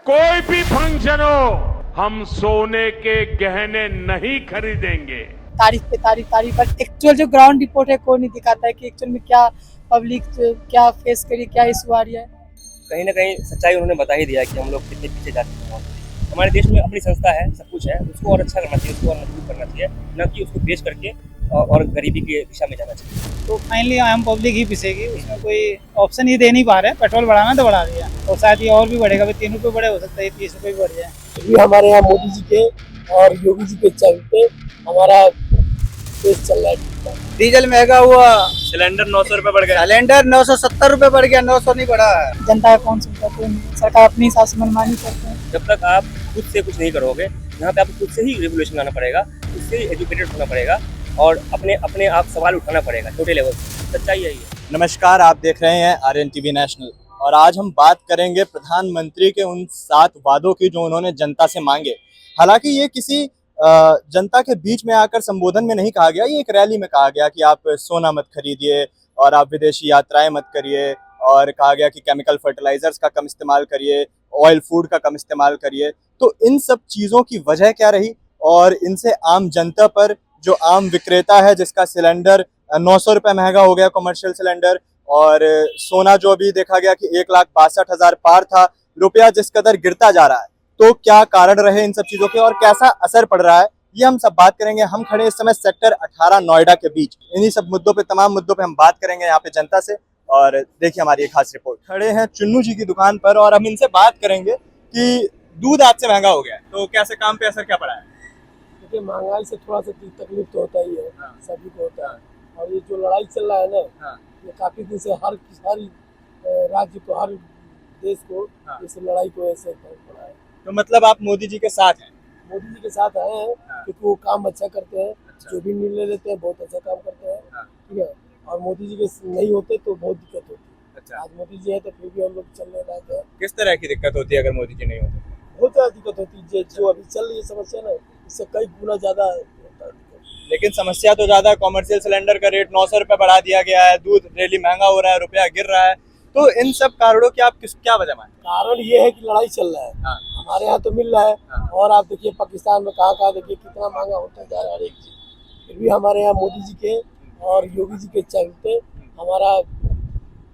कोई भी फंक्शन हो, हम सोने के गहने नहीं खरीदेंगे। तारीफ पे तारीफ तारीफ, पर एक्चुअल जो ग्राउंड रिपोर्ट है कोई नहीं दिखाता है कि एक्चुअल में क्या पब्लिक क्या फेस करी, क्या इशू आ रही है। कहीं ना कहीं सच्चाई उन्होंने बता ही दिया कि हम लोग कितने पीछे जा चुके हैं। हमारे देश में अपनी संस्था है, सब कुछ है, उसको और अच्छा करना चाहिए, उसको और मजबूत करना चाहिए, न कि उसको बेच करके और गरीबी की दिशा में जाना चाहिए। तो फाइनली आम पब्लिक ही पिसेगी, उसमें कोई ऑप्शन ही दे नहीं पा रहे। पेट्रोल बढ़ाना तो बढ़ा दिया और शायद ये और भी बढ़ेगा, 3 रुपये बढ़े, हो सकता है 30 रुपये भी बढ़ जाए। अभी हमारे यहाँ मोदी जी के और योगी जी के चलते हमारा देश चल रहा है। डीजल महंगा हुआ, सिलेंडर 900 रुपये बढ़ गया, सिलेंडर 970 रुपये बढ़ गया, 900 नहीं बढ़ा है। जनता का कौन सुनता है, कोई नहीं। सरकार अपनी हिसाब से मनमानी करते हैं। जब तक आप खुद से कुछ नहीं करोगे, यहाँ पे आपको खुद से ही रेवोल्यूशन लाना पड़ेगा, खुद से ही एजुकेटेड होना पड़ेगा और अपने आप सवाल उठाना पड़ेगा छोटे लेवल से। सच्चाई यही है। नमस्कार, आप देख रहे हैं आर्यन टीवी नेशनल और आज हम बात करेंगे प्रधानमंत्री के उन 7 वादों की जो उन्होंने जनता से मांगे। हालांकि ये किसी जनता के बीच में आकर संबोधन में नहीं कहा गया, ये एक रैली में कहा गया कि आप सोना मत खरीदिए और आप विदेशी यात्राएं मत करिए, और कहा गया कि केमिकल फर्टिलाइजर्स का कम इस्तेमाल करिए, ऑयल फूड का कम इस्तेमाल करिए। तो इन सब चीज़ों की वजह क्या रही और इनसे आम जनता पर, जो आम विक्रेता है जिसका सिलेंडर 900 रुपये महंगा हो गया कमर्शियल सिलेंडर, और सोना जो अभी देखा गया कि 1,62,000 पार था, रुपया जिस कदर गिरता जा रहा है, तो क्या कारण रहे इन सब चीज़ों के और कैसा असर पड़ रहा है, ये हम सब बात करेंगे। हम खड़े इस समय सेक्टर 18 नोएडा के बीच। इन्हीं सब मुद्दों पे, तमाम मुद्दों पे हम बात करेंगे यहाँ पे जनता से। और देखिए हमारी एक खास रिपोर्ट। खड़े हैं चुन्नू जी की दुकान पर और हम इनसे बात करेंगे कि दूध आज से महंगा हो गया है, तो कैसे काम पे असर क्या पड़ा है? देखिए, महंगाई से थोड़ा सा तकलीफ तो होता ही है, सभी को होता है। और ये जो लड़ाई चल रहा है ना, ये काफी दिन से हर राज्य को, हर देश को इस लड़ाई को ऐसे पड़ा है। तो मतलब आप मोदी जी के साथ हैं? मोदी जी के साथ आए हैं क्योंकि वो काम अच्छा करते हैं, जो भी निर्णय लेते हैं बहुत अच्छा काम करते हैं, ठीक है। और मोदी जी के नहीं होते तो बहुत दिक्कत होती है। आज मोदी जी है तो फिर भी हम लोग चलने लायक है। किस तरह की दिक्कत होती है अगर मोदी जी नहीं होते? बहुत ज्यादा दिक्कत होती है, जो अभी चल रही है समस्या ना, इससे कई गुना ज्यादा होता है। लेकिन समस्या तो ज्यादा, कॉमर्शियल सिलेंडर का रेट 900 रुपये बढ़ा दिया गया है, दूध डेली महंगा हो रहा है, रुपया गिर रहा है। तो इन सब कारणों की आप क्या वजह मानते हैं? कारण ये है कि लड़ाई चल रहा है। हमारे यहाँ तो मिल रहा है और आप देखिए पाकिस्तान में कहाँ देखिए कितना महंगा होता जा रहा है हर एक चीज। फिर भी हमारे यहाँ मोदी जी के और योगी जी के चलते हमारा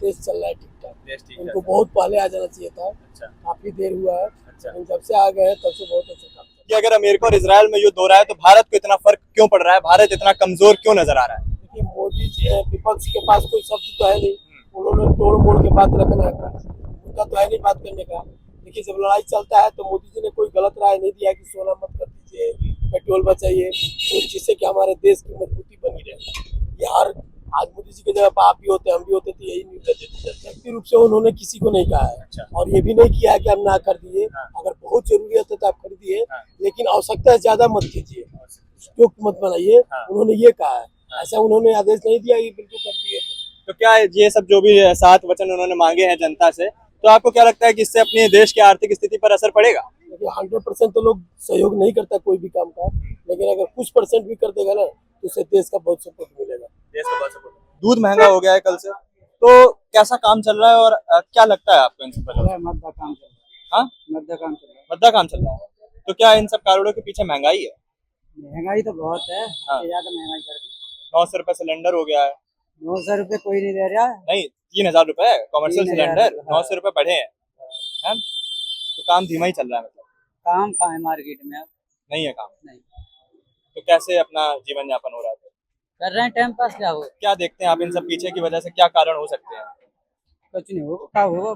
देश चल रहा है ठीक ठाक। उनको बहुत पहले आ जाना चाहिए था, काफी देर हुआ है, लेकिन जब से आ गए हैं तब से बहुत अच्छा काम। कि अगर अमेरिका और इजराइल में युद्ध हो रहा है तो भारत को इतना फर्क क्यों पड़ रहा है, भारत इतना कमजोर क्यों नजर आ रहा है? देखिए, मोदी जी विपक्ष के पास कोई शब्द तो है नहीं, उन्होंने तोड़ मोड़ के बात रखना है, उनका तो है नहीं बात करने का। देखिए, जब लड़ाई चलता है तो मोदी जी ने कोई गलत राय नहीं दिया कि सोना मत कर दीजिए, पेट्रोल बचाइए, तो जिससे कि हमारे देश की मजबूती बनी रहे। यार, आज मोदी जी के जगह पर आप भी होते, हम भी होते, तो यही निर्णय देते। व्यक्ति रूप से उन्होंने किसी को नहीं कहा है और ये भी नहीं किया है कि हम ना कर दिए। अगर बहुत जरूरी है तो आप खरीदिए, लेकिन आवश्यकता से ज्यादा मत कीजिए, उपयुक्त मत बनाइए। उन्होंने ये कहा है, ऐसा उन्होंने आदेश नहीं दिया कि बिल्कुल कर दिए। तो क्या ये सब जो भी 7 वचन उन्होंने मांगे हैं जनता से, तो आपको क्या लगता है कि इससे अपने देश की आर्थिक स्थिति पर असर पड़ेगा? देखिए, 100% तो लोग सहयोग नहीं करता कोई भी काम का, लेकिन अगर कुछ % भी कर देगा ना तो उससे देश का बहुत सपोर्ट मिलेगा। देश का बहुत सपोर्ट। दूध महंगा हो गया है कल से, तो कैसा काम चल रहा है और क्या लगता है आपको इन सब पर? मद्दा काम चल रहा है। हाँ, मद्दा काम चल रहा है। मद्दा काम चल रहा है। तो क्या इन सब कारणों के पीछे महंगाई है? महंगाई तो बहुत है, ज्यादा महंगाई कर दी। 900 रुपये सिलेंडर हो गया है। 900 रुपये कोई नहीं दे रहा है। नहीं, 3,000 रुपये कॉमर्शियल 3,000 सिलेंडर, हाँ। 900 रुपये बढ़े हैं। तो काम धीमा ही चल रहा है, मतलब काम कहाँ है मार्केट में अब? नहीं है काम। नहीं तो कैसे अपना जीवन यापन हो रहा है? कर रहे हैं टाइम पास। क्या हो, क्या देखते हैं आप इन सब पीछे की वजह से क्या कारण हो सकते हैं? कुछ नहीं होगा, क्या होगा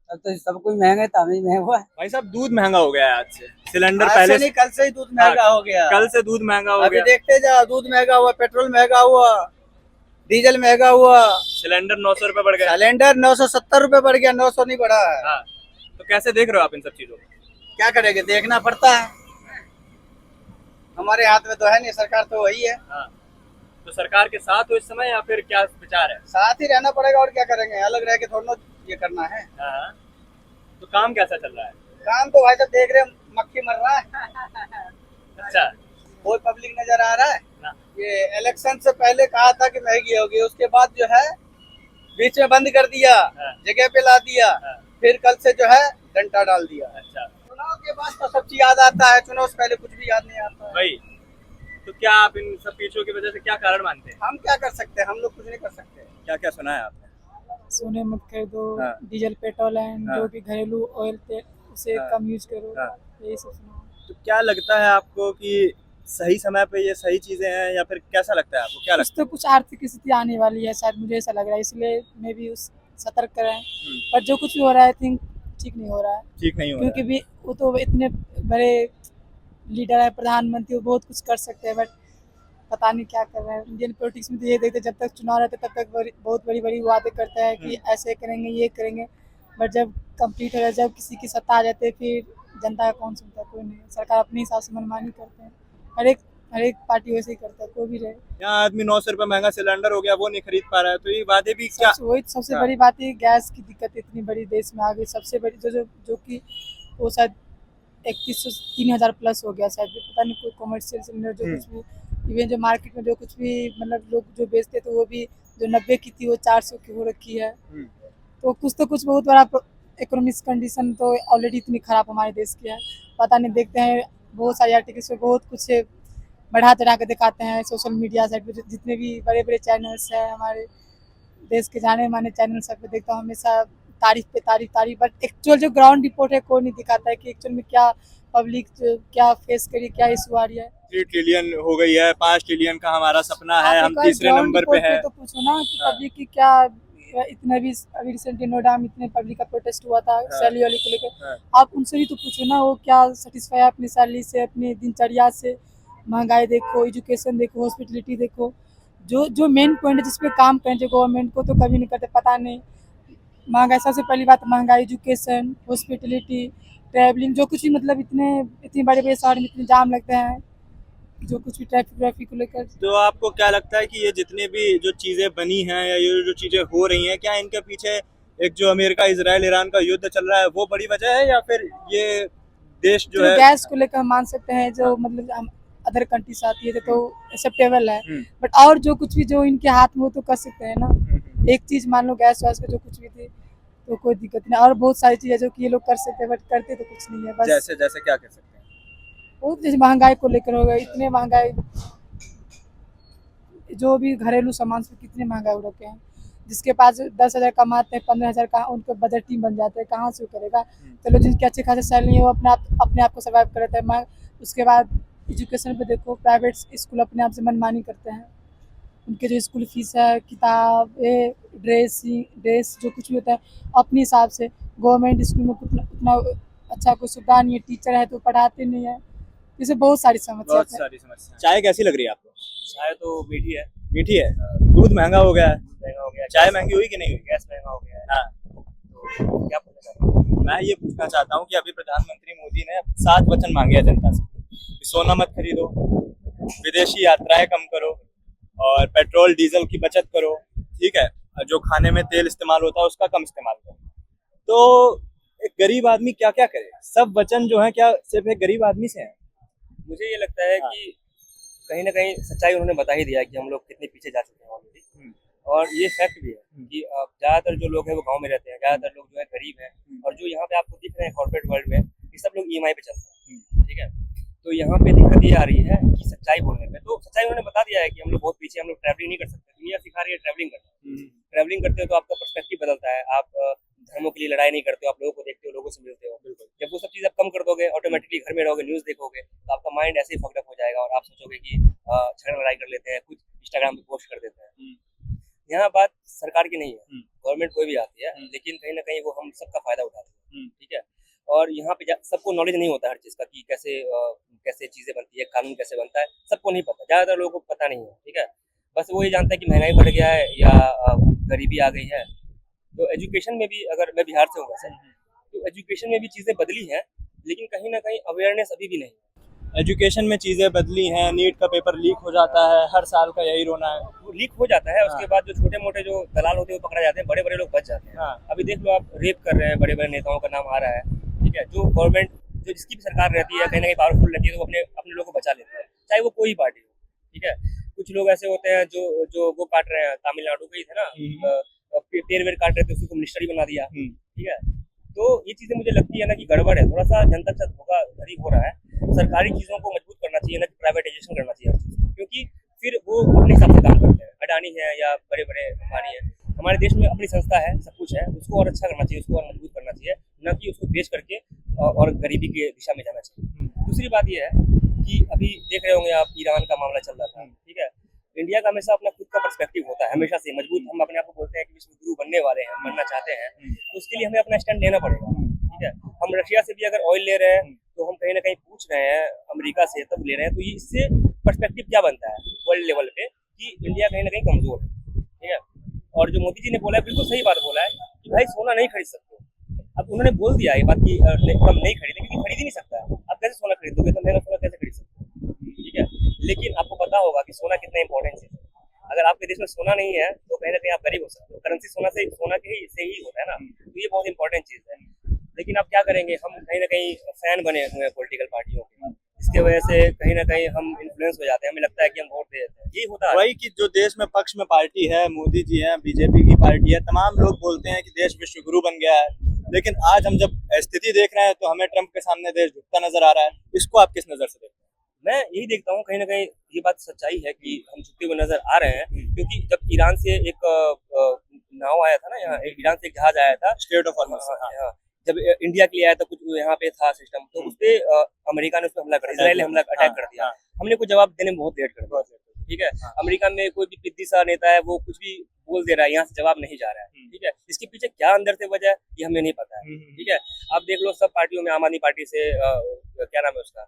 अब तो सब कोई महंगा है, तभी महंगा हुआ है। भाई साहब, दूध महंगा हो गया है आज से। सिलेंडर आज पहले से नहीं, कल से ही दूध महंगा हो गया। कल से दूध महंगा हो अभी गया। देखते जाओ, दूध महंगा हुआ, पेट्रोल महंगा हुआ, डीजल महंगा हुआ, सिलेंडर 900 रुपये बढ़ गया। सिलेंडर 970 रुपये बढ़ गया, 900 नहीं बढ़ा है। हाँ, तो कैसे देख रहे हो आप इन सब चीजों को? क्या करेंगे, देखना पड़ता है, हमारे हाथ में तो है नहीं, सरकार तो वही है। हाँ, तो सरकार के साथ हो इस समय या फिर क्या विचार है? साथ ही रहना पड़ेगा और क्या करेंगे, अलग रह के थोड़ा ये करना है। हाँ, तो काम कैसा चल रहा है? काम तो भाई साहब देख रहे हैं, मक्खी मर रहा है। अच्छा, कोई पब्लिक नजर आ रहा है ना। ये इलेक्शन से पहले कहा था कि महंगी होगी, उसके बाद जो है बीच में बंद कर दिया, जगह पे ला दिया, फिर कल से जो है डंडा डाल दिया। अच्छा चुनाव के बाद तो सब चीज याद आता है, चुनाव से पहले कुछ भी याद नहीं आता है। भाई, तो क्या आप इन सब पीछों की वजह से क्या कारण मानते हैं? हम क्या कर सकते हैं, हम लोग कुछ नहीं कर सकते। क्या क्या सुना है आपने? सोने मत खरीदो, हाँ। डीजल पेट्रोल एंड हाँ। जो भी घरेलू ऑयल तेल उसे हाँ। कम यूज करो, हाँ। यही सब सुना। तो क्या लगता है आपको कि सही समय पे ये सही चीजें हैं, या फिर कैसा लगता है आपको, क्या कुछ लगता तो कुछ आर्थिक स्थिति आने वाली है शायद, मुझे ऐसा लग रहा है, इसलिए मैं भी उस सतर्क करें। पर जो कुछ भी हो रहा है आई थिंक ठीक नहीं हो रहा है, है? ठीक नहीं हो रहा क्योंकि भी वो तो इतने बड़े लीडर है, प्रधानमंत्री, वो बहुत कुछ कर सकते हैं, बट पता नहीं क्या कर रहे हैं। इंडियन पॉलिटिक्स में तो ये देखते हैं, जब तक चुनाव रहते तब तक बहुत बड़ी बड़ी वादे करते हैं कि ऐसे करेंगे ये करेंगे, बट जब कंप्लीट हो जाए, जब किसी की सत्ता आ जाती है, फिर जनता का कौन सुनता है? कोई नहीं। सरकार अपने हिसाब से मनमानी करते हैं, हर एक पार्टी वैसे ही करता है, कोई भी रहे। यहाँ आदमी 900 रुपए महंगा सिलेंडर हो गया, वो नहीं खरीद पा रहा है, तो ये वादे भी क्या? वही सबसे हाँ। बड़ी बात है, गैस की दिक्कत इतनी बड़ी देश में आ गई, सबसे बड़ी जो कि वो शायद 3100 3000 प्लस हो गया शायद, पता नहीं, कोई कमर्शियल सिलेंडर जो कुछ भी, इवन जो मार्केट में जो कुछ भी मतलब लोग जो बेचते थे, वो भी जो 90 की थी वो 400 की हो रखी है। तो कुछ बहुत बड़ा इकोनॉमिक कंडीशन तो ऑलरेडी इतनी खराब हमारे देश की है, पता नहीं। देखते हैं बहुत सारे आर्टिकल्स में बहुत कुछ बढ़ा चढ़ा के दिखाते हैं सोशल मीडिया साइट पे, जितने भी बड़े बड़े चैनल्स हैं हमारे देश के जाने माने चैनल सब पे देखता हूँ हमेशा तारीफ पे तारीफ, बट एक्चुअल जो ग्राउंड रिपोर्ट है कोई नहीं दिखाता है कि एक्चुअल में क्या पब्लिक क्या फेस करी, क्या इशू आ रही है। 3 ट्रिलियन हो गई है, 5 ट्रिलियन का हमारा सपना है, आप हम एक बार तीसरे ground नंबर पे report हैं। तो पूछो ना कि हाँ। पब्लिक की क्या, इतना भी अभी रिसेंटली नोएडा में इतने पब्लिक का प्रोटेस्ट हुआ था सैलरी वाली को लेकर, हाँ। आप उनसे भी तो पूछो ना, वो क्या सेटिस्फाई है अपनी सैलरी से, अपनी दिनचर्या से। महंगाई देखो, एजुकेशन देखो, हॉस्पिटलिटी देखो, जो मेन पॉइंट है जिसपे काम करें जो गवर्नमेंट को, तो कभी नहीं करते, पता नहीं। महंगाई सबसे पहली बात, महंगाई, एजुकेशन, हॉस्पिटलिटी, ट्रैवलिंग, जो कुछ भी मतलब इतनी बड़े बड़े शहर में इतने जाम लगते हैं, जो कुछ भी ट्रैफिक को लेकर। तो आपको क्या लगता है कि ये जितने भी जो चीजें बनी हैं या ये जो चीजें हो रही हैं, क्या इनके पीछे एक जो अमेरिका इजराइल ईरान का युद्ध चल रहा है वो बड़ी वजह है, या फिर ये देश जो है? गैस को लेकर हम मान सकते हैं, जो मतलब हम अदर कंट्री से आती है तो एक्सेप्टेबल है, बट और जो कुछ भी जो इनके हाथ में, वो तो कर सकते हैं ना। एक चीज मान लो, गैस वैस का जो कुछ भी थी तो कोई दिक्कत नहीं, और बहुत सारी चीजें जो कि ये लोग कर सकते हैं, बट करते तो कुछ नहीं है। बस जैसे जैसे क्या कर सकते हैं? बहुत जैसे महंगाई को लेकर हो गया, इतने महंगाई, जो भी घरेलू सामान से कितने महंगाई हो रखे हैं। जिसके पास 10,000 कमाते हैं, 15,000 का उनका बजट टीम बन जाता है, कहाँ से वो करेगा? चलो जिनकी अच्छी खासी सैलरी है वो अपने आप को सर्वाइव कर लेता है। उसके बाद एजुकेशन पे देखो, प्राइवेट स्कूल अपने आप से मनमानी करते हैं, उनके जो स्कूल फीस है, किताब, ड्रेस जो कुछ भी होता है अपने हिसाब से। गवर्नमेंट स्कूल में उतना अच्छा कोई सुविधा नहीं है, टीचर है तो पढ़ाते नहीं है, जैसे बहुत सारी समस्या बहुत है। सारी समस्या। चाय कैसी लग रही है आपको? चाय तो मीठी है, मीठी है। दूध महंगा हो गया है, महंगा हो गया, चाय महंगी हुई कि नहीं हुई? गैस महंगा हो गया है। हाँ। तो क्या पूछना चाहते हैं? मैं ये पूछना चाहता हूँ कि अभी प्रधानमंत्री मोदी ने 7 वचन मांगे हैं जनता से कि सोना मत खरीदो, विदेशी यात्राएं कम करो, और पेट्रोल डीजल की बचत करो, ठीक है, जो खाने में तेल इस्तेमाल होता है उसका कम इस्तेमाल करो। तो एक गरीब आदमी क्या क्या करे? सब वचन जो है क्या सिर्फ एक गरीब आदमी से हैं? मुझे ये लगता है कि कहीं ना कहीं सच्चाई उन्होंने बता ही दिया कि हम लोग कितने पीछे जा चुके हैं ऑलरेडी, और ये फैक्ट भी है कि ज़्यादातर जो लोग हैं वो गांव में रहते हैं, ज़्यादातर लोग जो है गरीब हैं, और जो यहाँ पे आपको दिख रहे हैं कॉर्पोरेट वर्ल्ड में, ये सब लोग EMI पे चलते हैं, ठीक है। तो यहाँ पे दिक्कत ये आ रही है कि सच्चाई बोलने पे, तो सच्चाई उन्होंने बता दिया है कि हम लोग बहुत पीछे, हम लोग ट्रैवलिंग नहीं कर सकते, दुनिया सिखा रही है ट्रैवलिंग करना। ट्रैवलिंग करते हो तो आपका पर्सपेक्टिव बदलता है, आप धर्मों के लिए लड़ाई नहीं करते हो, आप लोगों को देखते हो, लोगों से मिलते हो। जब वो सब चीज़ आप कम कर दोगे, ऑटोमेटिकली घर में रहोगे, न्यूज़ देखोगे, तो आपका माइंड ऐसे ही फकअप हो जाएगा, और आप सोचोगे कि झगड़ा लड़ाई कर लेते हैं, कुछ इंस्टाग्राम पे पोस्ट कर देते हैं। यहाँ बात सरकार की नहीं है, गवर्नमेंट कोई भी आती है, लेकिन कहीं ना कहीं वो हम सबका फायदा उठाते हैं, ठीक है। और यहाँ पे सबको नॉलेज नहीं होता हर चीज़ का कि कैसे चीज़ें बनती है, कानून कैसे बनता है, सबको नहीं पता, ज़्यादातर लोगों को पता नहीं है, ठीक है। बस वो ये जानता है कि महंगाई बढ़ गया है या गरीबी आ गई है। तो एजुकेशन में भी, अगर मैं बिहार से हूँ वैसे, तो एजुकेशन में भी चीज़ें बदली हैं, लेकिन कहीं ना कहीं अवेयरनेस अभी भी नहीं है। एजुकेशन में चीज़ें बदली हैं, नीट का पेपर लीक हो जाता है, हर साल का यही रोना है। वो लीक हो जाता है, उसके बाद जो छोटे मोटे जो दलाल होते हैं वो पकड़ा जाते हैं, बड़े बड़े लोग बच जाते हैं। हाँ। अभी देख लो, आप रेप कर रहे हैं, बड़े बड़े नेताओं का नाम आ रहा है, ठीक है। जो गवर्नमेंट, जो जिसकी भी सरकार रहती है, कहीं ना कहीं पावरफुल रहती है, तो वो अपने लोगों को बचा लेते हैं, चाहे वो कोई पार्टी हो, ठीक है। कुछ लोग ऐसे होते हैं जो वो काट रहे हैं, तमिलनाडु के ही थे ना, पेड़ वेड़ काट रहे थे, उसी को मिनिस्टर ही बना दिया, ठीक है। तो ये चीजें मुझे लगती है ना कि गड़बड़ है, थोड़ा सा जनता के साथ धोखाधड़ी हो रहा है। सरकारी चीजों को मजबूत करना चाहिए, ना कि प्राइवेटाइजेशन करना चाहिए हर चीज को, क्योंकि फिर वो अपने हिसाब से काम करते हैं। अडानी है या बड़े बड़े अंबानी है, हमारे देश में अपनी संस्था है, सब कुछ है, उसको और अच्छा करना चाहिए, उसको और मजबूत करना चाहिए, न कि उसको बेच करके और गरीबी की दिशा में जाना चाहिए। दूसरी बात यह है कि अभी देख रहे होंगे आप, ईरान का मामला चल रहा था, ठीक है। इंडिया का हमेशा अपना खुद का पर्सपेक्टिव होता है, हमेशा से मजबूत। हम अपने आप को बोलते हैं कि विश्व गुरु बनने वाले हैं, बनना चाहते हैं, तो उसके लिए हमें अपना स्टैंड लेना पड़ेगा, ठीक है। हम रशिया से भी अगर ऑयल ले रहे हैं तो हम कहीं ना कहीं पूछ रहे हैं, अमेरिका से तब ले रहे हैं, तो ये इससे पर्सपेक्टिव क्या बनता है वर्ल्ड लेवल पे कि इंडिया कहीं ना कहीं कमजोर है, ठीक है। और जो मोदी जी ने बोला है, बिल्कुल सही बात बोला है कि भाई सोना नहीं खरीद सकते। अब उन्होंने बोल दिया ये बात कि हम नहीं खरीदेंगे, क्योंकि खरीद ही नहीं सकता है। आप कैसे सोना खरीदोगे, तो महंगा सोना कैसे खरीद सकते हो, ठीक है। लेकिन आपको पता होगा कि सोना कितना इंपॉर्टेंट चीज है। अगर आपके देश में सोना नहीं है तो कहीं ना कहीं आप गरीब हो सकते हो। करेंसी सोना से ही होता है ना, तो ये बहुत इंपॉर्टेंट चीज है। लेकिन आप क्या करेंगे, हम कहीं ना कहीं फैन बने हुए हैं पॉलिटिकल पार्टियों के, इसके वजह से कहीं ना कहीं हम इन्फ्लुएंस हो जाते हैं, हमें लगता है कि हम वोट दे देते हैं, यही होता है। वही कि जो देश में पक्ष में पार्टी है, मोदी जी हैं, बीजेपी की पार्टी है, तमाम लोग बोलते हैं कि देश विश्व गुरु बन गया है, लेकिन आज हम जब स्थिति देख रहे हैं तो हमें ट्रंप के सामने देश झुकता नजर आ रहा है। इसको आप किस नजर से देखते हैं? मैं यही देखता हूँ कहीं ना कहीं ये बात सच्चाई है कि हम झुकते हुए नजर आ रहे हैं, क्योंकि जब ईरान से एक नाव आया था ना, यहाँ ईरान से एक जहाज आया था, स्टेट ऑफ हॉर्मस, हाँ, जब इंडिया के लिए आया था, कुछ यहाँ पे था सिस्टम, तो उस पे अमेरिका ने उस पर हमला कर, इजराइल ने हमला अटैक कर दिया। हमने कुछ जवाब देने में बहुत लेट कर दिया, ठीक है। अमेरिका में कोई भी पिद्दी सा नेता है, वो कुछ भी बोल दे रहा है, यहाँ से जवाब नहीं जा रहा है, ठीक है। इसके पीछे क्या अंदर से वजह है ये हमें नहीं पता है, ठीक है। आप देख लो, सब पार्टियों में आम आदमी पार्टी से क्या नाम है उसका,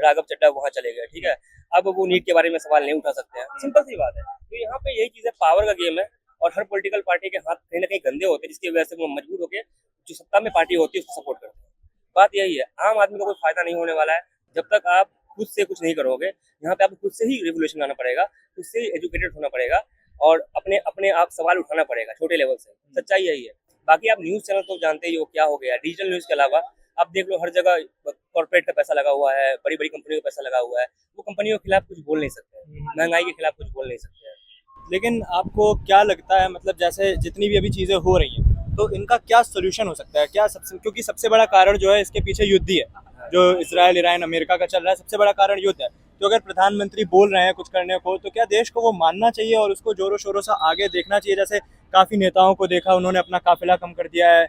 राघव चड्ढा वहाँ चले गए, ठीक है। अब वो नीट के बारे में सवाल नहीं उठा सकते हैं, सिंपल सी बात है। तो यहाँ पे यही चीज है, पावर का गेम है, और हर पॉलिटिकल पार्टी के हाथ कहीं ना कहीं गंदे होते हैं, जिसकी वजह से वो मजबूर होकर जो सत्ता में पार्टी होती है उसको सपोर्ट करते हैं। बात यही है, आम आदमी को कोई फायदा नहीं होने वाला है जब तक आप खुद से कुछ नहीं करोगे। यहाँ पे आपको खुद से ही रेवोल्यूशन लाना पड़ेगा, खुद से ही एजुकेटेड होना पड़ेगा, और अपने आप सवाल उठाना पड़ेगा छोटे लेवल से। सच्चाई यही है। बाकी आप न्यूज चैनल तो जानते ही हो क्या हो गया, डिजिटल न्यूज के अलावा आप देख लो, हर जगह कॉर्पोरेट का पैसा लगा हुआ है, बड़ी बड़ी कंपनियों का पैसा लगा हुआ है, वो कंपनियों के खिलाफ कुछ बोल नहीं सकते, महंगाई के खिलाफ कुछ बोल नहीं सकते हैं। लेकिन आपको क्या लगता है, मतलब जैसे जितनी भी अभी चीजें हो रही हैं, तो इनका क्या सोल्यूशन हो सकता है? क्या सबसे, क्योंकि सबसे बड़ा कारण जो है इसके पीछे युद्ध ही है, जो इजराइल ईरान अमेरिका का चल रहा है, सबसे बड़ा कारण युद्ध है। तो अगर प्रधानमंत्री बोल रहे हैं कुछ करने को, तो क्या देश को वो मानना चाहिए और उसको जोरों शोरों से आगे देखना चाहिए? जैसे काफी नेताओं को देखा, उन्होंने अपना काफिला कम कर दिया है,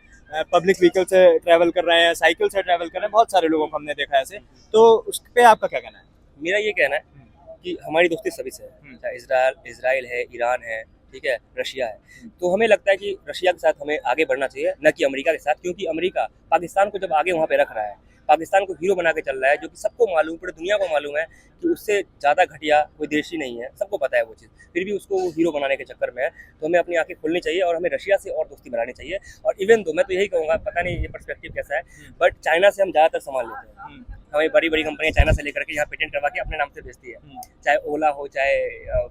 पब्लिक व्हीकल से ट्रैवल कर रहे हैं, साइकिल से ट्रैवल कर रहे हैं, बहुत सारे लोगों को हमने देखा ऐसे। तो उस पर आपका क्या कहना है? मेरा ये कहना है कि हमारी दोस्ती सभी से है, चाहे इजराइल है, ईरान है, ठीक है, रशिया है। तो हमें लगता है कि रशिया के साथ हमें आगे बढ़ना चाहिए, न कि अमेरिका के साथ, क्योंकि अमेरिका पाकिस्तान को जब आगे वहाँ पे रख रहा है, पाकिस्तान को हीरो बना के चल रहा है, जो कि सबको मालूम, पूरी दुनिया को मालूम है कि उससे ज़्यादा घटिया कोई देश ही नहीं है, सबको पता है वो चीज़, फिर भी उसको वो हीरो बनाने के चक्कर में है। तो हमें अपनी आंखें खोलनी चाहिए और हमें रशिया से और दोस्ती बनानी चाहिए। और इवन दो, मैं तो यही कहूँगा, पता नहीं ये पर्सपेक्टिव कैसा है, बट चाइना से हम ज़्यादातर सामान लेते हैं। हमें बड़ी बड़ी कंपनियां चाइना से लेकर के यहाँ पेटेंट करवा के अपने नाम से बेचती है, चाहे ओला हो, चाहे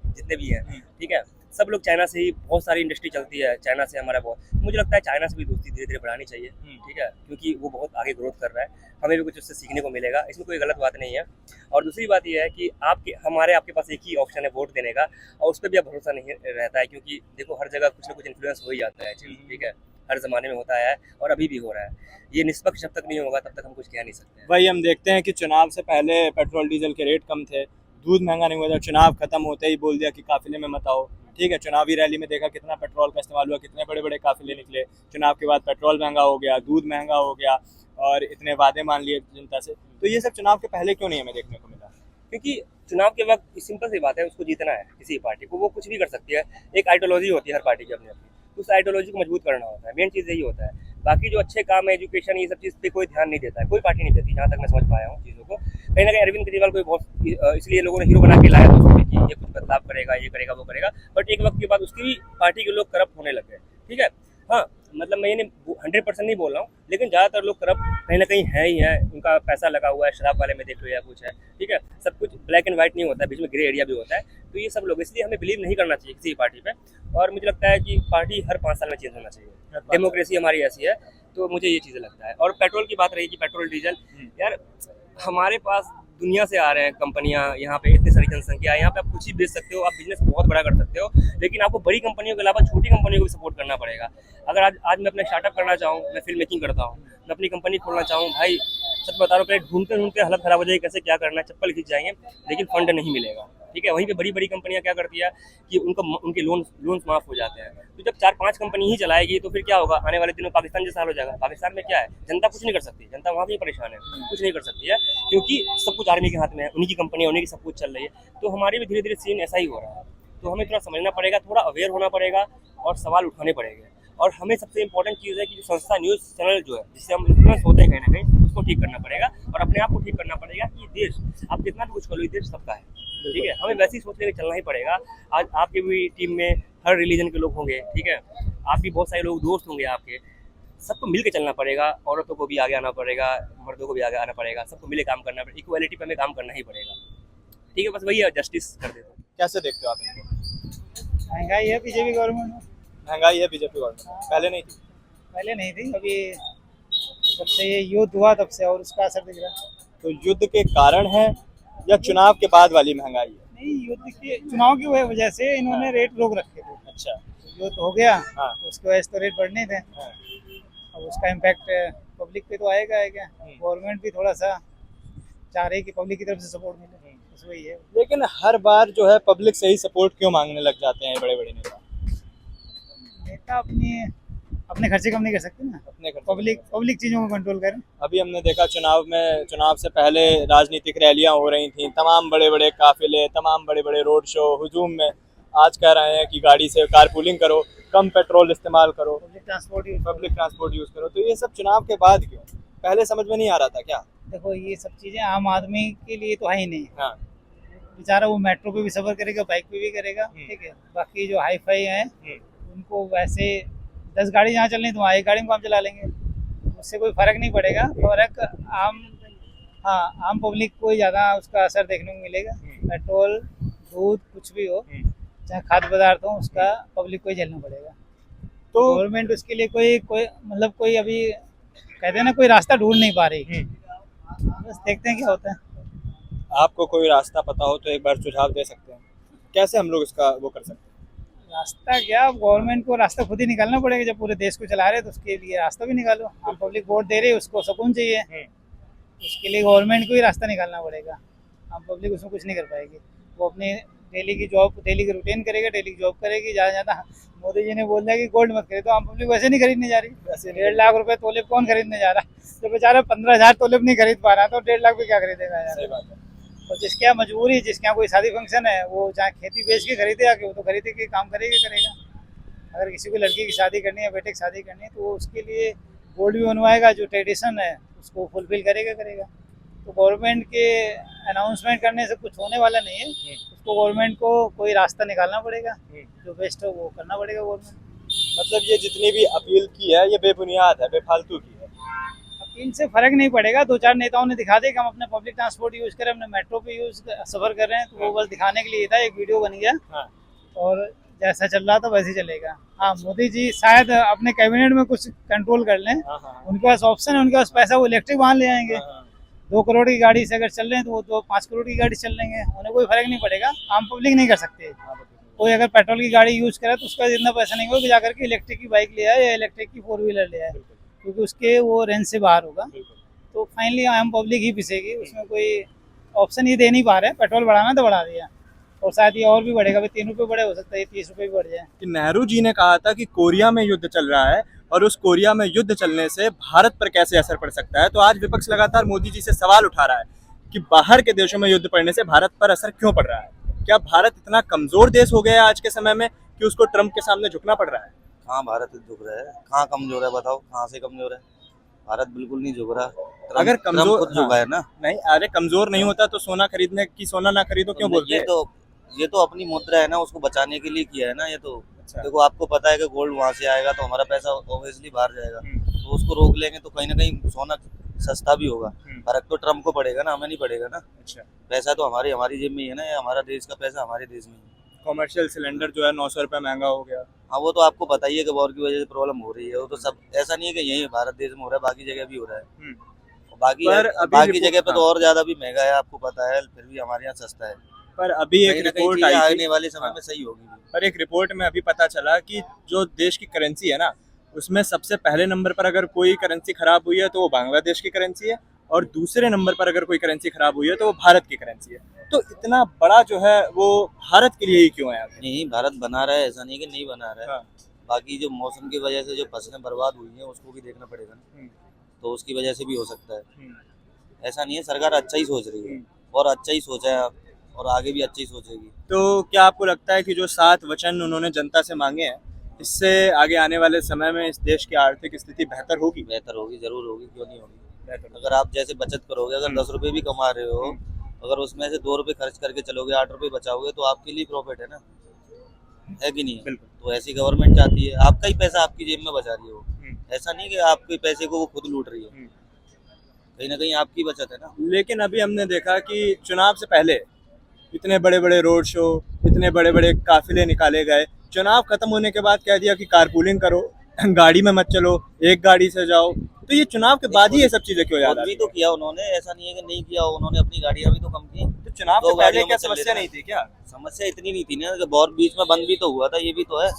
जितने भी हैं, ठीक है, सब लोग चाइना से ही, बहुत सारी इंडस्ट्री चलती है चाइना से हमारा बहुत। मुझे लगता है चाइना से भी दोस्ती धीरे धीरे बढ़ानी चाहिए, ठीक है, क्योंकि वो बहुत आगे ग्रोथ कर रहा है, हमें भी कुछ उससे सीखने को मिलेगा, इसमें कोई गलत बात नहीं है। और दूसरी बात यह है कि आपके पास एक ही ऑप्शन है वोट देने का, और उस पर भी आप भरोसा नहीं रहता है, क्योंकि देखो हर जगह कुछ ना कुछ इन्फ्लुएंस हो ही जाता है, ठीक है, हर जमाने में होता है और अभी भी हो रहा है। ये निष्पक्ष जब तक नहीं होगा तब तक हम कुछ कह नहीं सकते। वही हम देखते हैं कि चुनाव से पहले पेट्रोल डीजल के रेट कम थे, दूध महंगा नहीं हुआ था, चुनाव खत्म होते ही बोल दिया कि काफिले में मत आओ, ठीक है। चुनावी रैली में देखा कितना पेट्रोल का इस्तेमाल हुआ, कितने बड़े बड़े काफिले निकले। चुनाव के बाद पेट्रोल महंगा हो गया, दूध महंगा हो गया, और इतने वादे मान लिए जनता से। तो ये सब चुनाव के पहले क्यों नहीं हमें देखने को मिला? क्योंकि चुनाव के वक्त सिंपल सी बात है, उसको जीतना है किसी पार्टी को, वो कुछ भी कर सकती है। एक आइडियोलॉजी होती है हर पार्टी की अपनी अपनी, उस आइडियोलॉजी को मजबूत करना होता है, मेन चीज़ यही होता है। बाकी जो अच्छे काम है, एजुकेशन, ये सब चीज़ पे कोई ध्यान नहीं देता है, कोई पार्टी नहीं देती, जहाँ तक मैं समझ पाया हूँ चीज़ों को। कहीं ना कहीं अरविंद केजरीवाल को बहुत इसलिए लोगों ने हीरो बना के लाया था कि ये कुछ बदलाव करेगा, ये करेगा, वो करेगा, बट एक वक्त के बाद उसकी भी पार्टी के लोग करप्ट होने लग गए, ठीक है। हाँ, मतलब मैं ये 100% नहीं बोल रहा हूँ, लेकिन ज़्यादातर लोग करप्ट कहीं ना कहीं है ही है, उनका पैसा लगा हुआ है, शराब वाले में देख लो या कुछ है, ठीक है। सब कुछ ब्लैक एंड व्हाइट नहीं होता है, बीच में ग्रे एरिया भी होता है। तो ये सब लोग, इसलिए हमें बिलीव नहीं करना चाहिए किसी पार्टी पे। और मुझे लगता है कि पार्टी हर 5 साल में चेंज होना चाहिए, डेमोक्रेसी हमारी ऐसी है। तो मुझे ये चीज़ें लगता है। और पेट्रोल की बात रही कि पेट्रोल डीजल, यार हमारे पास दुनिया से आ रहे हैं कंपनियां, यहाँ पे इतनी सारी जनसंख्या है, यहाँ पे आप कुछ ही बेच सकते हो, आप बिजनेस बहुत बड़ा कर सकते हो, लेकिन आपको बड़ी कंपनियों के अलावा छोटी कंपनियों को भी सपोर्ट करना पड़ेगा। अगर आज मैं अपना स्टार्टअप करना चाहूँ, मैं फिल्म मेकिंग करता हूँ, मैं अपनी कंपनी खोलना चाहूँ, भाई सच बता रहा हूँ, पहले ढूंढते ढूंढते हालत खराब हो जाएगी, कैसे क्या करना है, चप्पल खींच जाएंगे, लेकिन फंड नहीं मिलेगा। ठीक है, वहीं पे बड़ी बड़ी कंपनियां क्या करती है कि उनके लोन्स माफ हो जाते हैं। तो जब 4-5 कंपनी ही चलाएगी तो फिर क्या होगा, आने वाले दिनों में पाकिस्तान जैसा हाल हो जाएगा। पाकिस्तान में क्या है, जनता कुछ नहीं कर सकती, जनता वहाँ भी परेशान है, कुछ नहीं कर सकती है, क्योंकि सब कुछ आर्मी के हाथ में है, उन्हीं की कंपनियां, उन्हीं की सब कुछ चल रही है। तो हमारी भी धीरे धीरे सीन ऐसा ही हो रहा है। तो हमें थोड़ा समझना पड़ेगा, थोड़ा अवेयर होना पड़ेगा और सवाल उठाने पड़ेंगे। और हमें सबसे इंपॉर्टेंट चीज़ है कि जो संस्था न्यूज़ चैनल जो है, जिससे हम इन्फ्लुएंस होते हैं कहीं ना कहीं, उसको ठीक करना पड़ेगा और अपने आप को ठीक करना पड़ेगा कि देश, आप जितना भी कुछ करो, ये देश सबका है। ठीक है, हमें वैसे ही सोच लेकर चलना ही पड़ेगा। आज आपके भी टीम में हर रिलीजन के लोग होंगे, ठीक है, आप भी बहुत सारे लोग दोस्त होंगे आपके, सबको मिल के चलना पड़ेगा। औरतों को भी आगे आना पड़ेगा, मर्दों को भी आगे आना पड़ेगा, सबको मिले काम करना पड़ेगा, इक्वालिटी पे हमें काम करना ही पड़ेगा। ठीक है, बस वही है, जस्टिस कर देते हैं। कैसे देखते हो आप इनको? महंगाई है बीजेपी गवर्नमेंट में। महंगाई है बीजेपी गवर्नमेंट, पहले नहीं थी। पहले नहीं थी, अभी जब से ये युद्ध हुआ तब से और उसका असर दिख रहा है। तो युद्ध के कारण है या चुनाव के बाद वाली महंगाई है? नहीं, युद्ध के चुनाव की वजह से इन्होंने रेट रोक रखे थे। अच्छा। युद्ध हो गया, हाँ। उसकी वजह से तो रेट बढ़ने थे। हाँ। अब उसका इम्पैक्ट पब्लिक पे तो आएगा है क्या। गवर्नमेंट भी थोड़ा सा चाह रही है कि पब्लिक की तरफ से सपोर्ट मिले, बस वही है। लेकिन हर बार जो है पब्लिक से ही सपोर्ट क्यों मांगने लग जाते हैं बड़े बड़े नेता? नेता अपने खर्चे कम नहीं कर सकते ना, अपने खर्चे पब्लिक चीजों को कंट्रोल करें। अभी हमने देखा चुनाव से पहले राजनीतिक रैलियां हो रही थी, तमाम बड़े बड़े काफिले, तमाम बड़े बड़े रोड शो, हुजूम में। आज कह रहे हैं कि गाड़ी से कारपूलिंग करो, कम पेट्रोल इस्तेमाल करो, पब्लिक ट्रांसपोर्ट यूज करो। तो ये सब चुनाव के बाद क्यों? पहले समझ में नहीं आ रहा था क्या? देखो, ये सब चीजें आम आदमी के लिए तो है ही नहीं। हाँ। बेचारा वो मेट्रो पे भी सफर करेगा, बाइक पे भी करेगा, ठीक है। बाकी जो हाई फाई है उनको वैसे 10 गाड़ी जहाँ चलनी तो वहाँ एक गाड़ी में काम चला लेंगे, उससे कोई फर्क नहीं पड़ेगा। फर्क आम पब्लिक को ही ज़्यादा उसका असर देखने को मिलेगा। पेट्रोल, दूध, कुछ भी हो, चाहे खाद्य पदार्थ हो, उसका पब्लिक को ही झेलना पड़ेगा। तो गवर्नमेंट उसके लिए कोई अभी कहते हैं ना, कोई रास्ता ढूंढ नहीं पा रही। बस देखते हैं क्या होता है। आपको कोई रास्ता पता हो तो एक बार सुझाव दे सकते हैं, कैसे हम लोग इसका वो कर सकते हैं? रास्ता क्या, गवर्नमेंट को रास्ता खुद ही निकालना पड़ेगा। जब पूरे देश को चला रहे हैं तो उसके लिए रास्ता भी निकालो। आम पब्लिक वोट दे रही है, उसको सुकून चाहिए, उसके लिए गवर्नमेंट को ही रास्ता निकालना पड़ेगा। आम पब्लिक उसमें कुछ नहीं कर पाएगी। वो अपनी डेली की रूटीन करेगा, डेली की जॉब करेगी। ज़्यादा मोदी जी ने बोल दिया कि गोल्ड मत खरीदो, आम पब्लिक वैसे नहीं खरीदने जा रही। वैसे 1.5 लाख रुपए तोले कौन खरीदने जा रहा है? तो बेचारा 15,000 तोले नहीं खरीद पा रहा, तो 1.5 लाख पे क्या खरीदेगा यार? सही बात है। और जिसके यहाँ मजबूरी, जिसके यहाँ कोई शादी फंक्शन है, वो चाहे खेती बेच के खरीदे आके, वो तो खरीदे के काम करेगा। अगर किसी को लड़की की शादी करनी है, बेटे की शादी करनी है, तो वो उसके लिए गोल्ड भी बनवाएगा, जो ट्रेडिशन है उसको फुलफिल करेगा। तो गवर्नमेंट के अनाउंसमेंट करने से कुछ होने वाला नहीं है। उसको गवर्नमेंट को कोई रास्ता निकालना पड़ेगा, जो बेस्ट हो वो करना पड़ेगा गवर्नमेंट। मतलब ये जितनी भी अपील की है ये बेबुनियाद है, बेफालतू की है। अपील से फर्क नहीं पड़ेगा। 2-4 नेताओं ने दिखा दिया कि हम अपने पब्लिक ट्रांसपोर्ट यूज करें, अपने मेट्रो पे सफर कर रहे हैं, तो वो बस दिखाने के लिए था, एक वीडियो बन गया। हाँ। और जैसा चल रहा था वैसे ही चलेगा। हाँ, मोदी जी शायद अपने कैबिनेट में कुछ कंट्रोल कर लें। उनके पास ऑप्शन है, उनके पास पैसा, वो इलेक्ट्रिक वाहन ले आएंगे। 2 करोड़ की गाड़ी से अगर चल रहे हैं तो वो 5 करोड़ की गाड़ी चल लेंगे, उन्हें कोई फर्क नहीं पड़ेगा। आम पब्लिक नहीं कर सकते। कोई अगर पेट्रोल की गाड़ी यूज करे तो उसका इतना पैसा नहीं होगा कि जाकर के इलेक्ट्रिक की बाइक ले आए या इलेक्ट्रिक की 4 व्हीलर ले आए, क्योंकि उसके वो रेंज से बाहर होगा। तो फाइनली आम पब्लिक ही पिसेगी, उसमें कोई ऑप्शन ही दे नहीं पा रहे। पेट्रोल बढ़ाना तो बढ़ा दिया, और शायद ये और भी बढ़ेगा। 3 रुपये बढ़े, हो सकता है 30 रुपये भी बढ़ जाए। कि नेहरू जी ने कहा था कि कोरिया में युद्ध चल रहा है और उस कोरिया में युद्ध चलने से भारत पर कैसे असर पड़ सकता है। तो आज विपक्ष लगातार मोदी जी से सवाल उठा रहा है कि बाहर के देशों में युद्ध पड़ने से भारत पर असर क्यों पड़ रहा है। क्या भारत इतना कमजोर देश हो गया है आज के समय में कि उसको ट्रम्प के सामने झुकना पड़ रहा है? कहाँ भारत झुक रहा है? कहाँ कमजोर है बताओ, कहाँ से कमजोर है? भारत बिल्कुल नहीं झुक रहा। अगर कमजोर खुद झुका है ना। नहीं, अरे कमजोर नहीं होता तो सोना खरीदने की सोना ना खरीदो क्यों बोलते हैं? ये तो अपनी मुद्रा है ना, उसको बचाने के लिए किया है ना ये तो। देखो, आपको पता है कि गोल्ड वहाँ से आएगा तो हमारा पैसा ऑब्वियसली बाहर जाएगा, तो उसको रोक लेंगे तो कहीं ना कहीं सोना सस्ता भी होगा। फर्क तो ट्रम्प को पड़ेगा ना, हमें नहीं पड़ेगा ना। अच्छा, पैसा तो हमारी जेब में ही है ना, हमारा देश का पैसा हमारे देश में ही है। कॉमर्शियल सिलेंडर जो है 900 रुपये महंगा हो गया। हाँ, वो तो आपको पता ही है कि वॉर की वजह से प्रॉब्लम हो रही है। वो तो सब ऐसा नहीं है कि यही भारत देश में हो रहा है, बाकी जगह भी हो रहा है। पर अभी बाकी रिपोर्ट- जगह पे तो हाँ। और ज्यादा भी महंगा है, आपको पता है, फिर भी हमारे यहाँ सस्ता है। पर अभी एक कहीं ना कहीं रिपोर्ट चीजें आई थी, आने वाले समय हाँ। में सही होगी भी। पर एक रिपोर्ट में अभी पता चला कि जो देश की करेंसी है ना, उसमें सबसे पहले नंबर पर अगर कोई करेंसी खराब हुई है तो वो बांग्लादेश की करेंसी है, और दूसरे नंबर पर अगर कोई करेंसी खराब हुई है तो वो भारत की करेंसी है। तो इतना बड़ा जो है वो भारत के लिए ही क्यों है आखिर? नहीं, भारत बना रहा है, ऐसा नहीं कि नहीं बना रहा है। हाँ। बाकी जो मौसम की वजह से जो फसलें बर्बाद हुई हैं उसको भी देखना पड़ेगा ना, तो उसकी वजह से भी हो सकता है। ऐसा नहीं है, सरकार अच्छा ही सोच रही है और अच्छा ही सोचा है और आगे भी अच्छा ही सोचेगी। तो क्या आपको लगता है कि जो 7 वचन उन्होंने जनता से मांगे हैं, इससे आगे आने वाले समय में इस देश की आर्थिक स्थिति बेहतर होगी? बेहतर होगी, जरूर होगी, क्यों नहीं होगी। अगर आप जैसे बचत करोगे, अगर 10 रुपए भी कमा रहे हो, अगर उसमें से 2 रुपए खर्च करके चलोगे, 8 रुपए बचाओगे, तो आपके लिए प्रॉफिट है ना, है कि नहीं है? बिल्कुल। तो ऐसी गवर्नमेंट चाहती है, आपका ही पैसा आपकी जेब में बचा रही है वो, ऐसा नहीं कि आपके पैसे को वो खुद लूट रही है, कहीं ना कहीं आपकी बचत है ना। लेकिन अभी हमने देखा कि चुनाव से पहले इतने बड़े बड़े रोड शो, इतने बड़े बड़े काफिले निकाले गए, चुनाव खत्म होने के बाद कह दिया कि कारपूलिंग करो, गाड़ी में मत चलो, एक गाड़ी से जाओ। तो ये चुनाव के बाद ही ये सब चीजें क्यों याद खुद भी आती तो हैं? किया उन्होंने, ऐसा नहीं है कि नहीं किया, उन्होंने अपनी गाड़ियां भी तो कम की। तो चुनाव से 2 पहले गाड़ियों क्या में चल समस्या लेते नहीं थी क्या? समस्या इतनी नहीं थी ना, कि बहुत बीच में बंद भी तो हुआ था, ये भी तो है।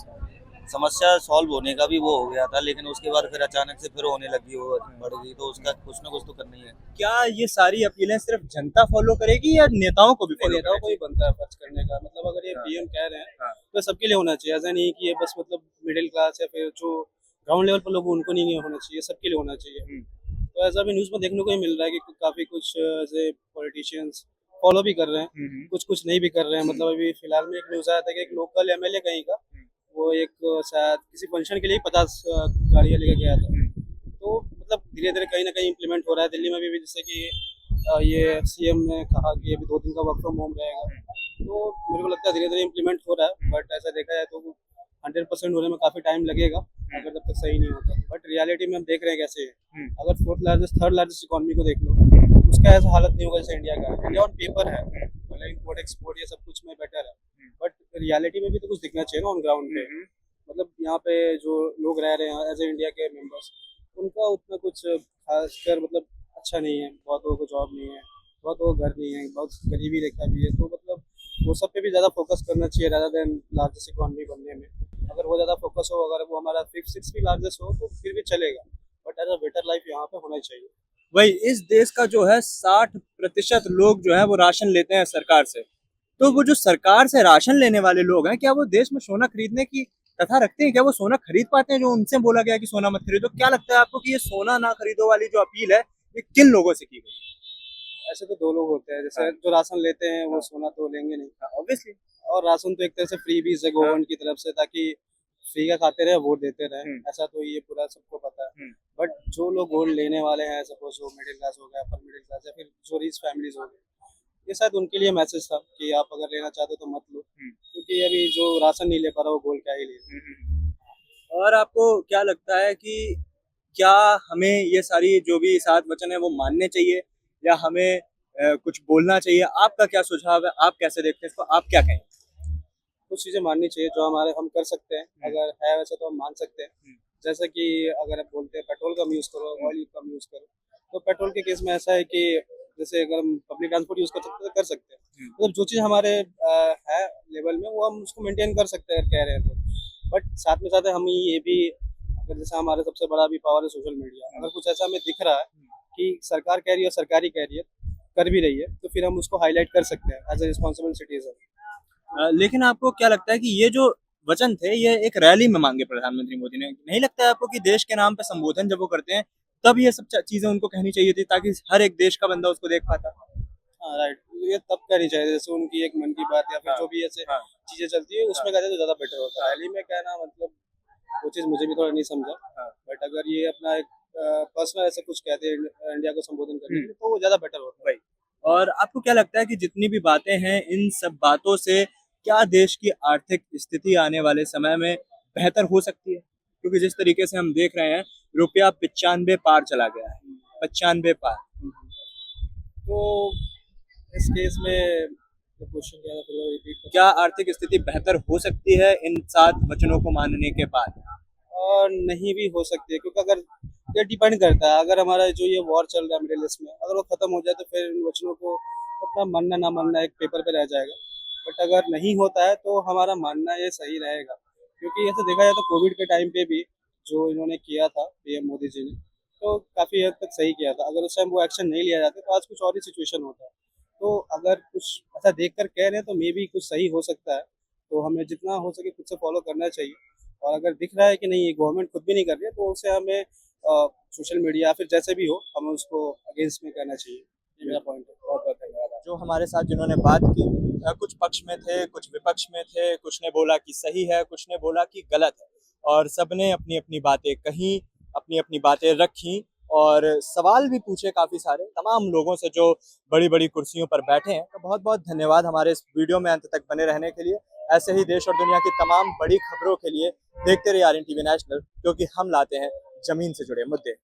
समस्या सॉल्व होने का भी वो हो गया था, लेकिन उसके बाद फिर अचानक से फिर होने लगी, वो बढ़ गई, तो उसका कुछ ना कुछ तो करना ही है। क्या ये सारी अपीलें सिर्फ जनता फॉलो करेगी या नेताओं को भी फॉलो नेताओं को करेगी? ही बनता है खर्च करने का, मतलब अगर ये पीएम कह रहे हैं तो सबके लिए होना चाहिए। ऐसा नहीं कि ये बस मतलब मिडिल क्लास या फिर जो ग्राउंड लेवल पर लोग उनको नहीं होना चाहिए, सबके लिए होना चाहिए। तो ऐसा भी न्यूज़ में देखने को ही मिल रहा है कि काफी कुछ ऐसे पॉलिटिशियंस फॉलो भी कर रहे हैं, कुछ कुछ नहीं भी कर रहे हैं। मतलब अभी फिलहाल में एक न्यूज़ आया था कि एक लोकल एमएलए कहीं का, वो एक शायद किसी फंक्शन के लिए 50 गाड़ियाँ लेके गया था। तो मतलब धीरे धीरे कहीं ना कहीं इम्प्लीमेंट हो रहा है। दिल्ली में भी जैसे कि ये सीएम ने कहा कि अभी 2 दिन का वर्क फ्रॉम होम रहेगा, तो मेरे को लगता है धीरे धीरे इम्प्लीमेंट हो रहा है। बट ऐसा देखा जाए तो 100% होने में काफी टाइम लगेगा अगर जब तक सही नहीं होता। बट रियलिटी में हम देख रहे हैं कैसे है। अगर 4th largest 3rd largest economy को देख लो, उसका ऐसा हालत नहीं होगा जैसे इंडिया का है। इंडिया ऑन पेपर है, मतलब इम्पोर्ट एक्सपोर्ट ये सब कुछ में बेटर है, बट रियलिटी में भी तो कुछ दिखना चाहिए ना ऑन ग्राउंड पे। मतलब यहाँ पे जो लोग रह रहे हैं एज ए इंडिया के मेंबर्स, उनका उतना कुछ खासकर मतलब अच्छा नहीं है। बहुत लोगों को जॉब नहीं है, बहुत लोगों को घर नहीं है, बहुत गरीबी रेखा भी है। तो मतलब वो सब पे भी ज़्यादा फोकस करना चाहिए rather देन लार्जेस्ट इकोनॉमी बनने में। अगर वो ज़्यादा फोकस हो, अगर वो हमारा 5th 6th भी लार्जेस्ट हो तो फिर भी चलेगा, but as a better life यहाँ पे होना चाहिए। वही इस देश का जो है 60% लोग जो है वो राशन लेते हैं सरकार से। तो वो जो सरकार से राशन लेने वाले लोग हैं, क्या वो देश में सोना खरीदने की तथा रखते हैं? क्या वो सोना खरीद पाते हैं जो उनसे बोला गया कि सोना मत खरीदो? क्या लगता है आपको कि ये सोना ना खरीदो वाली जो अपील है, ये किन लोगों से की गई? ऐसे तो 2 लोग होते हैं, जैसे जो राशन लेते हैं वो सोना तो लेंगे नहीं ऑब्वियसली। और राशन तो एक तरह से फ्री भी है गवर्नमेंट की तरफ से, ताकि फ्री का खाते रहे, वोट देते रहे। ऐसा तो ये पूरा सबको पता है। बट जो लोग गोल्ड लेने वाले हैं, सपोज वो मिडिल क्लास हो गया, अपर मिडिल क्लास, या फिर जो रिच फैमिलीज हो गए, ये शायद उनके लिए मैसेज था कि आप अगर लेना चाहते हो तो मत लो, क्योंकि अभी जो राशन नहीं ले पा रहा वो गोल्ड क्या ही ले। और आपको क्या लगता है कि क्या हमें ये सारी जो भी 7 वचन है वो मानने चाहिए या हमें कुछ बोलना चाहिए? आपका क्या सुझाव है? आप कैसे देखते हैं इसको? आप क्या कहें? कुछ चीज़ें माननी चाहिए जो हमारे हम कर सकते हैं, अगर है वैसे तो हम मान सकते हैं। जैसे कि अगर आप बोलते हैं पेट्रोल कम यूज़ करो, ऑयल कम यूज़ करो, तो पेट्रोल के केस में ऐसा है कि जैसे अगर हम पब्लिक ट्रांसपोर्ट यूज़ कर सकते हैं तो कर सकते हैं। मतलब जो चीज़ हमारे है लेवल में वो हम उसको मेंटेन कर सकते हैं अगर कह रहे हैं तो। बट साथ में साथ हम ये भी, अगर जैसे हमारे सबसे बड़ा भी पावर है सोशल मीडिया, अगर कुछ ऐसा हमें दिख रहा है कि सरकार कह रही है, सरकारी कह रही है, कर भी रही है, तो फिर हम उसको हाईलाइट कर सकते हैं एज ए रिस्पॉन्सिबल सिटीजन। लेकिन आपको क्या लगता है कि ये जो वचन थे ये एक रैली में मांगे प्रधानमंत्री मोदी ने? नहीं लगता है आपको कि देश के नाम पे संबोधन जब वो करते हैं तब ये सब चीजें उनको कहनी चाहिए थी ताकि हर एक देश का बंदा उसको देख पाता? हाँ राइट, ये तब करनी चाहिए। जैसे उनकी एक मन की बात या फिर जो भी ऐसे चीजें चलती है उसमें कहते तो ज्यादा बेटर होता है। रैली में कहना मतलब वो चीज़ मुझे भी थोड़ा नहीं समझा। बट अगर ये अपना एक पर्सनल ऐसे कुछ कहते हैं इंडिया को संबोधन करने के लिए, तो वो ज्यादा बेटर होता है। और आपको क्या लगता है कि जितनी भी बातें हैं इन सब बातों से क्या देश की आर्थिक स्थिति आने वाले समय में बेहतर हो सकती है? क्योंकि जिस तरीके से हम देख रहे हैं रुपया 95 पार चला गया है, 95 पार। तो इस केस में तो क्वेश्चन क्या था, फिर रिपीट कर। क्या आर्थिक स्थिति बेहतर हो सकती है इन 7 वचनों को मानने के बाद? और नहीं भी हो सकती है, क्योंकि अगर ये डिपेंड करता है, अगर हमारा जो ये वॉर चल रहा है मिडिल ईस्ट में, अगर वो खत्म हो जाए तो फिर इन वचनों को अपना मानना ना मानना एक पेपर पे रह जाएगा। बट अगर नहीं होता है तो हमारा मानना ये सही रहेगा, क्योंकि ऐसे देखा जाए तो कोविड के टाइम पे भी जो इन्होंने किया था पीएम मोदी जी ने, तो काफ़ी हद तक सही किया था। अगर उस टाइम वो एक्शन नहीं लिया जाता तो आज कुछ और ही सिचुएशन होता है। तो अगर कुछ ऐसा देख कर कह रहे हैं तो मे भी कुछ सही हो सकता है, तो हमें जितना हो सके खुद से फॉलो करना चाहिए। और अगर दिख रहा है कि नहीं ये गवर्नमेंट खुद भी नहीं कर रही है तो उसे हमें सोशल मीडिया फिर जैसे भी हो हमें उसको अगेंस्ट में कहना चाहिए। ये मेरा पॉइंट है। बहुत बहुत धन्यवाद। जो हमारे साथ जिन्होंने बात की, कुछ पक्ष में थे, कुछ विपक्ष में थे, कुछ ने बोला कि सही है, कुछ ने बोला कि गलत है, और सबने अपनी अपनी बातें कहीं, अपनी अपनी बातें रखी और सवाल भी पूछे काफ़ी सारे तमाम लोगों से जो बड़ी बड़ी कुर्सियों पर बैठे हैं। तो बहुत बहुत धन्यवाद हमारे इस वीडियो में अंत तक बने रहने के लिए। ऐसे ही देश और दुनिया की तमाम बड़ी खबरों के लिए देखते रहिए RN TV नेशनल, क्योंकि हम लाते हैं जमीन से जुड़े मुद्दे।